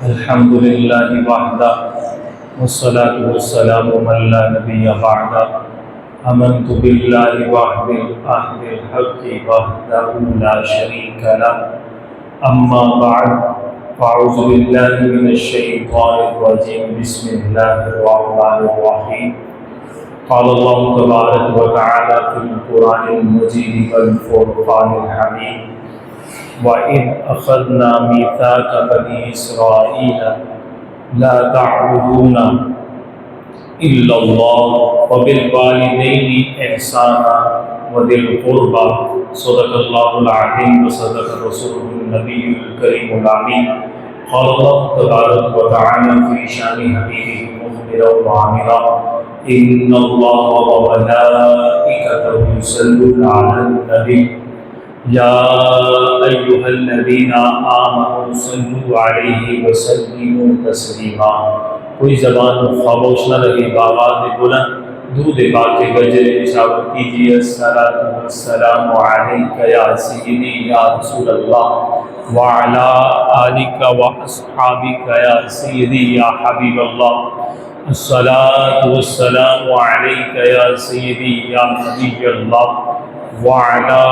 الحمد لله وحده والصلاة والسلام من لا نبي بعده آمنت بالله وحده الأحد الحق وحده لا شريك له أما بعد فأعوذ بالله من الشيطان الرجيم بسم الله الرحمن الرحيم قال الله تبارك وتعالى في القرآن المجيد والفرقان الحميد وَإِذْ أَخَذْنَا مِيثَاقَ بَنِي إِسْرَائِيلَ لَا تَعْبُدُونَ إِلَّا اللَّهَ وَبِالْوَالِدَيْنِ إِحْسَانًا وَذِي الْقُرْبَى صدق الله العظيم وصدق رسوله النبي الكريم الأمين قال الله تبارك وتعالى في شأن حبيبه مخبرا وعامرا إن الله وملائكته يصلون على النبي یا ایھا الذین آمنوا صلوا علیہ وسلموا تسلیما۔ کوئی زبان خاموش نہ رہے، بآواز بلند درود پاک کے گجر نشاور کیجیے۔ الصلاۃ والسلام علیک یا سیدی یا رسول اللہ وعلی آلک واصحابک یا سیدی یا حبیب اللہ۔ الصلاۃ والسلام علیک یا سیدی یا نبی اللہ وعلى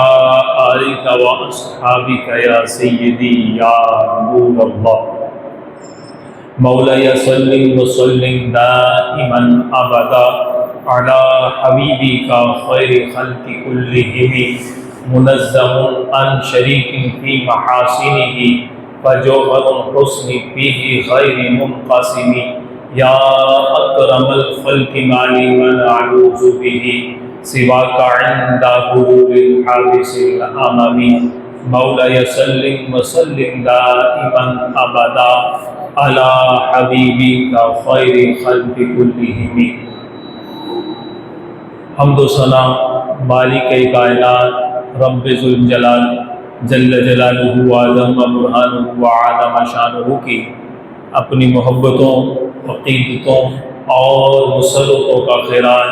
آلك وأصحابك يا سيدي يا نور الله۔ مولاي صل وسلم دائما أبدا على حبيبك خير خلق كلهم منزه عن شريك في محاسنه فجوهر الحسن فيه غير منقسم يا أكرم الخلق ما لمن أعوذ به سواك عند حلول الحادث الأمم مولاي سلم وسلم دائما أبدا على حبيبك خير خلق كلهم۔ حمد و ثنا مالک کائنات رب ذوالجلال جل جلالہ وعظم برہانہ وعظم شانہ کی اپنی محبتوں، عقیدتوں اور مسلطوں کا خراج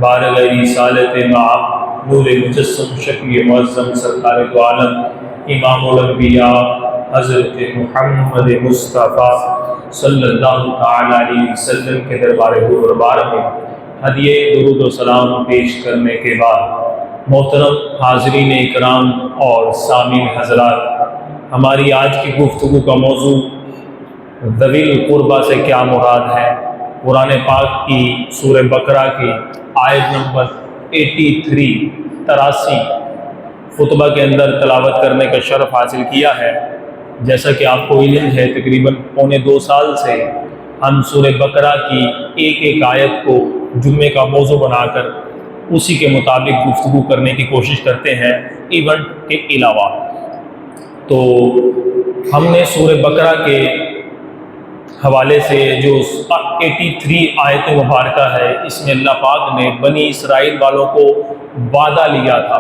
بارگاہ رسالت مآب نور مجسم شکل معظم سرکار دو عالم امام الانبیاء حضرت محمد مصطفیٰ صلی اللہ تعالی علیہ وسلم کے دربار حضور میں ہدیہ درود و سلام پیش کرنے کے بعد محترم حاضرین اکرام اور سامعین حضرات، ہماری آج کی گفتگو کا موضوع ذوی القربیٰ سے کیا مراد ہے۔ قرآن پاک کی سورہ بقرہ کی آیت نمبر 83 خطبہ کے اندر تلاوت کرنے کا شرف حاصل کیا ہے۔ جیسا کہ آپ کو علم ہے، تقریباً پونے 2 سال سے ہم سورہ بقرہ کی ایک آیت کو جمعے کا موضوع بنا کر اسی کے مطابق گفتگو کرنے کی کوشش کرتے ہیں ایونٹ کے علاوہ۔ تو ہم نے سورہ بقرہ کے حوالے سے جو 83 آیت مبارکہ ہے، اس میں اللہ پاک نے بنی اسرائیل والوں کو وعدہ لیا تھا،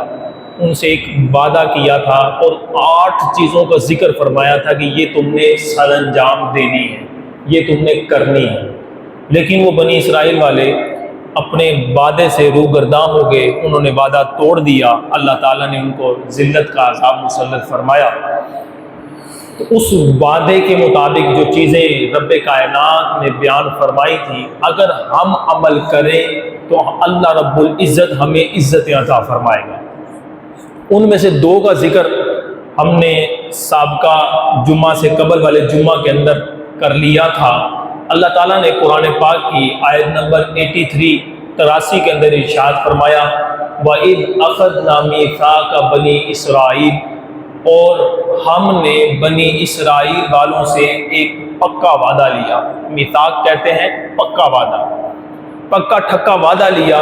ان سے ایک وعدہ کیا تھا اور 8 چیزوں کا ذکر فرمایا تھا کہ یہ تم نے سر انجام دینی ہے، یہ تم نے کرنی ہے۔ لیکن وہ بنی اسرائیل والے اپنے وعدے سے روگرداں ہو گئے، انہوں نے وعدہ توڑ دیا، اللہ تعالیٰ نے ان کو ذلت کا عذاب مسلط فرمایا۔ تو اس وعدے کے مطابق جو چیزیں رب کائنات نے بیان فرمائی تھی، اگر ہم عمل کریں تو اللہ رب العزت ہمیں عزت عطا فرمائے گا۔ ان میں سے 2 کا ذکر ہم نے سابقہ جمعہ سے قبل والے جمعہ کے اندر کر لیا تھا۔ اللہ تعالیٰ نے قرآن پاک کی آیت نمبر 83 کے اندر ارشاد فرمایا وَإِذْ أَخَذْنَا مِيثَاقَ بَنِي إِسْرَائِيلَ، اور ہم نے بنی اسرائیل والوں سے ایک پکا وعدہ لیا۔ میثاق کہتے ہیں پکا وعدہ، پکا ٹھکا وعدہ لیا۔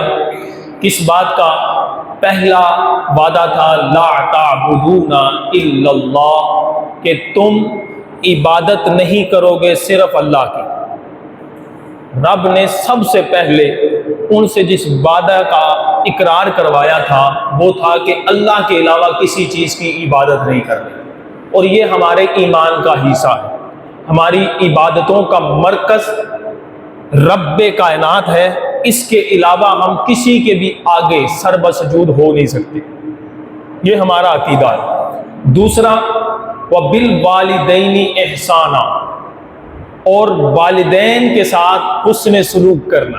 کس بات کا؟ پہلا وعدہ تھا لا تعبدون الا اللہ، کہ تم عبادت نہیں کرو گے صرف اللہ کی۔ رب نے سب سے پہلے ان سے جس وعدہ کا اقرار کروایا تھا وہ تھا کہ اللہ کے علاوہ کسی چیز کی عبادت نہیں کرنی، اور یہ ہمارے ایمان کا حصہ ہے۔ ہماری عبادتوں کا مرکز رب کائنات ہے، اس کے علاوہ ہم کسی کے بھی آگے سر بسجود ہو نہیں سکتے، یہ ہمارا عقیدہ ہے۔ دوسرا وَبِالْوَالِدَيْنِ إِحْسَانًا، اور والدین کے ساتھ حسن سلوک کرنا۔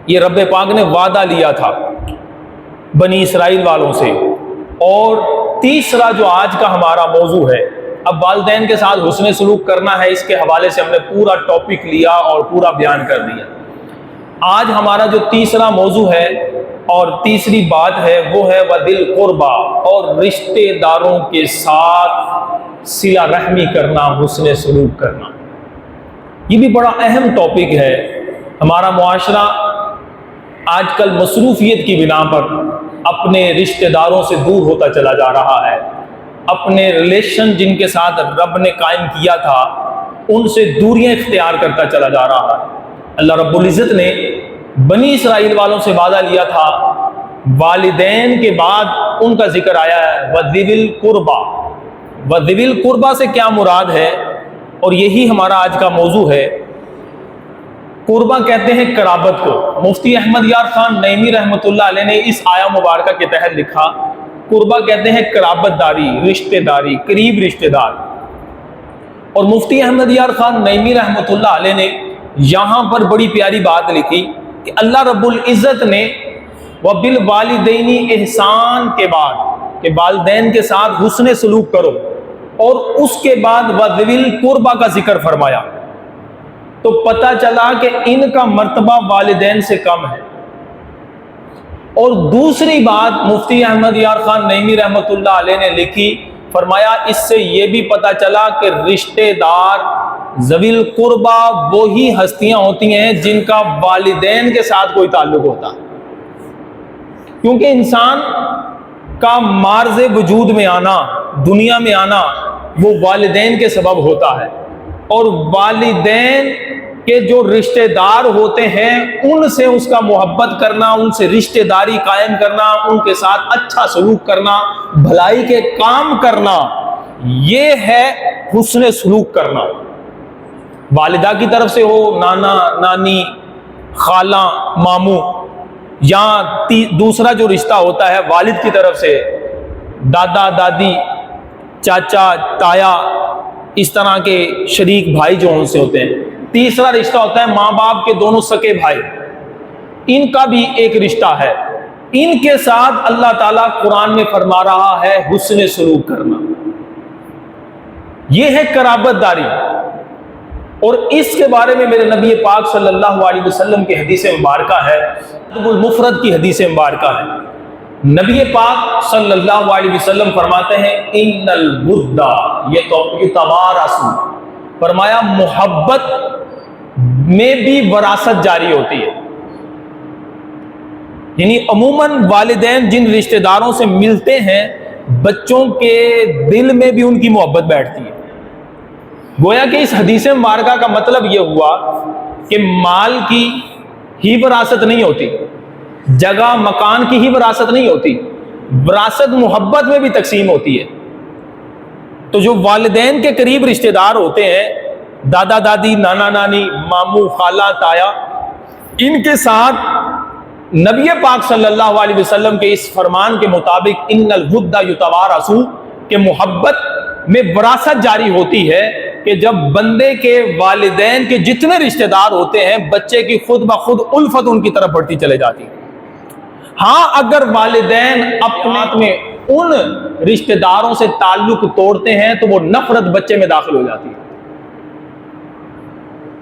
یہ رب پاک نے وعدہ لیا تھا بنی اسرائیل والوں سے۔ اور تیسرا جو آج کا ہمارا موضوع ہے، اب والدین کے ساتھ حسن سلوک کرنا ہے، اس کے حوالے سے ہم نے پورا ٹاپک لیا اور پورا بیان کر دیا۔ آج ہمارا جو تیسرا موضوع ہے اور تیسری بات ہے وہ ہے وذل قربا، اور رشتہ داروں کے ساتھ صلہ رحمی کرنا، حسن سلوک کرنا۔ یہ بھی بڑا اہم ٹاپک ہے۔ ہمارا معاشرہ آج کل مصروفیت کی بنا پر اپنے رشتہ داروں سے دور ہوتا چلا جا رہا ہے، اپنے ریلیشن جن کے ساتھ رب نے قائم کیا تھا ان سے دوریاں اختیار کرتا چلا جا رہا ہے۔ اللہ رب العزت نے بنی اسرائیل والوں سے وعدہ لیا تھا، والدین کے بعد ان کا ذکر آیا ہے وذوی القربا۔ وذوی القربا سے کیا مراد ہے، اور یہی ہمارا آج کا موضوع ہے۔ قربا کہتے ہیں قرابت کو۔ مفتی احمد یار خان نعیمی رحمۃ اللہ علیہ نے اس آیا مبارکہ کے تحت لکھا، قربا کہتے ہیں قرابت داری، رشتہ داری، قریب رشتہ دار۔ اور مفتی احمد یار خان نعیمی رحمۃ اللہ علیہ نے یہاں پر بڑی پیاری بات لکھی کہ اللہ رب العزت نے وبالوالدین احسان کے بعد کہ والدین کے ساتھ حسن سلوک کرو، اور اس کے بعد وذوی القربا کا ذکر فرمایا، تو پتہ چلا کہ ان کا مرتبہ والدین سے کم ہے۔ اور دوسری بات مفتی احمد یار خان نعیمی رحمۃ اللہ علیہ نے لکھی، فرمایا اس سے یہ بھی پتہ چلا کہ رشتہ دار ذوی القربا وہی ہستیاں ہوتی ہیں جن کا والدین کے ساتھ کوئی تعلق ہوتا ہے، کیونکہ انسان کا معرض وجود میں آنا، دنیا میں آنا، وہ والدین کے سبب ہوتا ہے۔ اور والدین کے جو رشتہ دار ہوتے ہیں ان سے اس کا محبت کرنا، ان سے رشتہ داری قائم کرنا، ان کے ساتھ اچھا سلوک کرنا، بھلائی کے کام کرنا، یہ ہے حسن سلوک کرنا۔ والدہ کی طرف سے ہو، نانا نانی، خالہ ماموں، یا دوسرا جو رشتہ ہوتا ہے والد کی طرف سے دادا دادی، چاچا تایا، اس طرح کے شریک بھائی جو ان سے ہوتے ہیں۔ تیسرا رشتہ ہوتا ہے ماں باپ کے دونوں سکے بھائی، ان کا بھی ایک رشتہ ہے۔ ان کے ساتھ اللہ تعالیٰ قرآن میں فرما رہا ہے حسن سلوک کرنا، یہ ہے قرابت داری۔ اور اس کے بارے میں میرے نبی پاک صلی اللہ علیہ وسلم کی حدیث مبارکہ ہے، المفرد کی حدیث مبارکہ ہے۔ نبی پاک صلی اللہ علیہ وسلم فرماتے ہیں ان الود یتوارث، فرمایا محبت میں بھی وراثت جاری ہوتی ہے، یعنی عموماً والدین جن رشتہ داروں سے ملتے ہیں بچوں کے دل میں بھی ان کی محبت بیٹھتی ہے۔ گویا کہ اس حدیث مبارکہ کا مطلب یہ ہوا کہ مال کی ہی وراثت نہیں ہوتی، جگہ مکان کی ہی وراثت نہیں ہوتی، وراثت محبت میں بھی تقسیم ہوتی ہے۔ تو جو والدین کے قریب رشتہ دار ہوتے ہیں، دادا دادی، نانا نانی، ماموں، خالہ تایا، ان کے ساتھ نبی پاک صلی اللہ علیہ وسلم کے اس فرمان کے مطابق ان الود یتوارث کہ محبت میں وراثت جاری ہوتی ہے، کہ جب بندے کے والدین کے جتنے رشتہ دار ہوتے ہیں بچے کی خود بخود الفت ان کی طرف بڑھتی چلے جاتی ہے۔ ہاں اگر والدین اپنے میں ان رشتہ داروں سے تعلق توڑتے ہیں تو وہ نفرت بچے میں داخل ہو جاتی ہے۔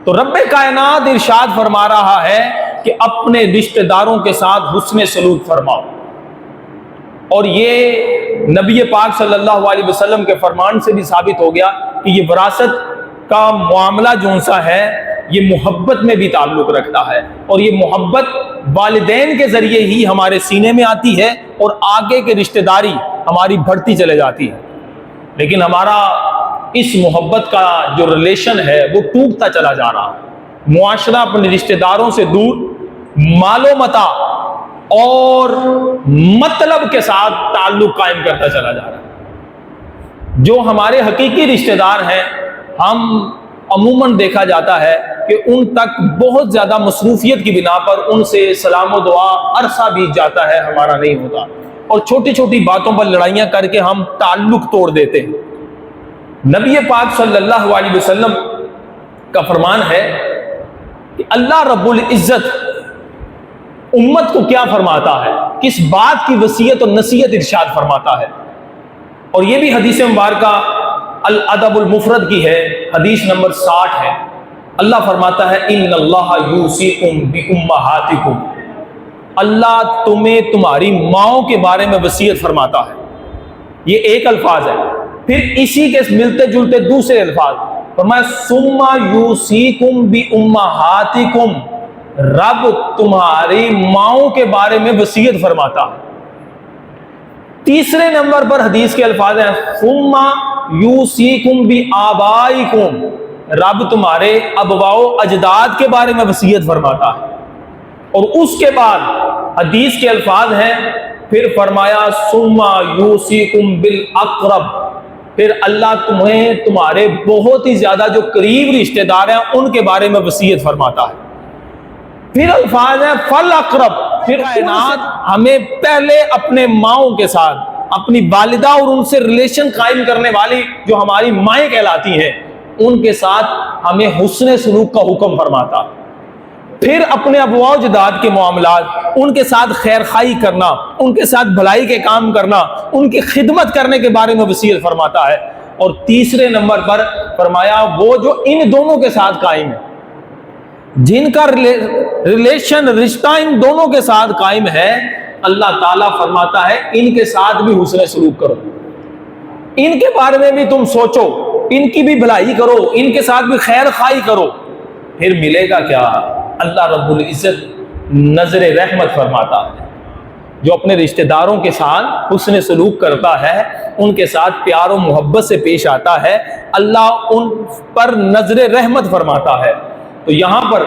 تو رب کائنات ارشاد فرما رہا ہے کہ اپنے رشتہ داروں کے ساتھ حسن سلوک فرماؤ، اور یہ نبی پاک صلی اللہ علیہ وسلم کے فرمان سے بھی ثابت ہو گیا کہ یہ وراثت کا معاملہ جو سا ہے یہ محبت میں بھی تعلق رکھتا ہے، اور یہ محبت والدین کے ذریعے ہی ہمارے سینے میں آتی ہے اور آگے کے رشتہ داری ہماری بڑھتی چلے جاتی ہے۔ لیکن ہمارا اس محبت کا جو ریلیشن ہے وہ ٹوٹتا چلا جا رہا ہے، معاشرہ اپنے رشتہ داروں سے دور، مال و متاع اور مطلب کے ساتھ تعلق قائم کرتا چلا جا رہا ہے۔ جو ہمارے حقیقی رشتہ دار ہیں، ہم عموماً دیکھا جاتا ہے کہ ان تک بہت زیادہ مصروفیت کی بنا پر ان سے سلام و دعا عرصہ بیت جاتا ہے، ہمارا نہیں ہوتا، اور چھوٹی چھوٹی باتوں پر لڑائیاں کر کے ہم تعلق توڑ دیتے ہیں۔ نبی پاک صلی اللہ علیہ وسلم کا فرمان ہے کہ اللہ رب العزت امت کو کیا فرماتا ہے، کس بات کی وصیت اور نصیحت ارشاد فرماتا ہے. اور یہ بھی حدیث مبارکہ الادب المفرد کی ہے، حدیث نمبر 60 ہے. اللہ فرماتا ہے ان اللہ یوصیکم بامہاتکم، اللہ تمہیں تمہاری ماؤں کے بارے میں وصیت فرماتا ہے. یہ ایک الفاظ ہے. پھر اسی کے ملتے جلتے دوسرے الفاظ فرمایا ثم یوصیکم بامہاتکم، رب تمہاری ماؤں کے بارے میں وصیت فرماتا ہے. تیسرے نمبر پر حدیث کے الفاظ ہیں ثم یوصیکم بآبائکم، رب تمہارے ابواء و اجداد کے بارے میں وصیت فرماتا ہے. اور اس کے بعد حدیث کے الفاظ ہیں پھر فرمایا ثم یوصیکم بالاقرب، پھر اللہ تمہیں تمہارے بہت ہی زیادہ جو قریب رشتہ دار ہیں ان کے بارے میں وصیت فرماتا ہے. پھر الفاظ ہیں فالاقرب، پھر کائنات ہمیں پہلے اپنے ماؤں کے ساتھ، اپنی والدہ اور ان سے ریلیشن قائم کرنے والی جو ہماری مائیں کہلاتی ہیں ان کے ساتھ ہمیں حسن سلوک کا حکم فرماتا. پھر اپنے ابواء و اجداد کے معاملات، ان کے ساتھ خیر خواہی کرنا، ان کے ساتھ بھلائی کے کام کرنا، ان کی خدمت کرنے کے بارے میں وصیت فرماتا ہے. اور تیسرے نمبر پر فرمایا وہ جو ان دونوں کے ساتھ قائم ہے، جن کا ریلیشن رشتہ ان دونوں کے ساتھ قائم ہے، اللہ تعالیٰ فرماتا ہے ان کے ساتھ بھی حسن سلوک کرو، ان کے بارے میں بھی تم سوچو، ان کی بھی بھلائی کرو، ان کے ساتھ بھی خیر خواہی کرو. پھر ملے گا کیا؟ اللہ رب العزت نظر رحمت فرماتا ہے. جو اپنے رشتہ داروں کے ساتھ حسن سلوک کرتا ہے، ان کے ساتھ پیار و محبت سے پیش آتا ہے، اللہ ان پر نظر رحمت فرماتا ہے. تو یہاں پر